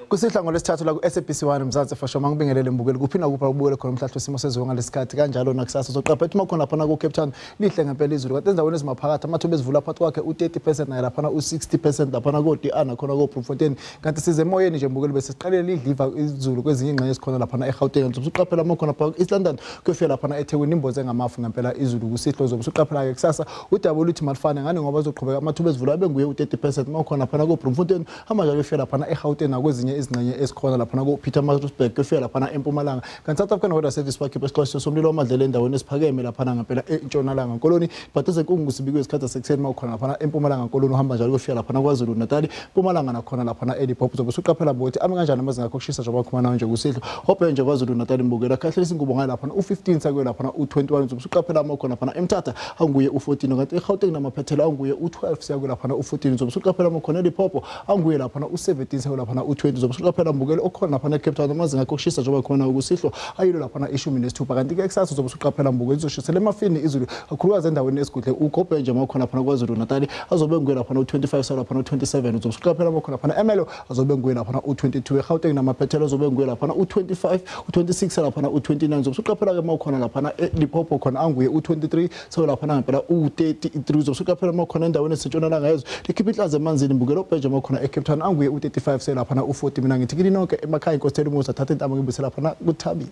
Kusihlangano lesithathu la ku SABC 1 Mzansi fasho mangibingelele mbukeli kuphina kupha ubukele khona umhlahlo isimo sezulu ngalesikhathi kanjalo nakusasa uzoqapha uma khona lapha ku Cape Town lihle ngempela izulu kanti endaweni ezimaphakathi amathuba ezivula phakathi kwakhe u30% naye lapha u60% lapha ko Diana khona ko Bloemfontein kanti size emoyeni nje mbukeli bese siqalele lidliva izulu kwezinye ingxenye esikhona lapha eGauteng uzoqaphela uma khona phakathi East London kuyofika lapha eThekwini imboze ngamafu ngempela izulu kusihlo uzoqaphela ke kusasa uDouble uthi malifane ngani ngoba uzoqhubeka amathuba ezivula abenguye u30% uma khona lapha ko Bloemfontein amanje kuyofika lapha eGauteng nakwezinye izingxenye esikhona lapha ko Pietermaritzburg kufika lapha eMpumalanga kanti South African Weather Service bakhipha isixwayiso somlilo wamadlelo endaweni esiphakeme lapha ngempela eNtshonalanga Nkoloni but ezenkungu sibikwe isikhathi sekuseni makhona lapha eMpumalanga Nkoloni uhamba njalo kufika lapha kwaZulu Natal Mpumalanga nakhona lapha eLimpopo zobe usuqaphela bothi ame kanjani amazinga akushisa njengoba khona nje kusihlo hope nje kwaZulu Natal imbukela khahlela ingubo ngayo lapha u15 sakuye lapha u21 zobe usuqaphela amakhona lapha eMthatha anguye u14 kanti eGauteng namaphethela anguye u12 sakuye lapha u14 zobe usuqaphela amakhona eLimpopo anguye lapha u17 sakuye lapha u20 zobe usuqaphela mbukela okhona lapha eCape Town amazinga akushisa njengoba khona ukusihlo ayilo lapha ishumi nesithupha kanti ke kusasa uzobe usuqaphela mbukela izoshisela emafini izulu kakhulukazi endaweni esigudle uGobe nje makhona lapha kwaZulu Natal azobe nguye lapha u25 sakuye lapha u27 uzobe usuqaphela amakhona lapha eMelo azobe nguye lapha u22 eGauteng namaphethela azobe nguye lapha u25 u26 lapha u29 uzobe usuqaphela ke makhona lapha eLimpopo khona anguye u23 sakuye lapha ngempela u33 uzobe usuqaphela makhona endaweni esentshonalanga yezo likhipha inhlaza emanzini mbukela obhenje makhona eCape Town anguye u35 sakuye lapha u40 mina ngithi kini nonke emakhaya inkosithela umusa thatha intamo ngibusela lapha kuthabile.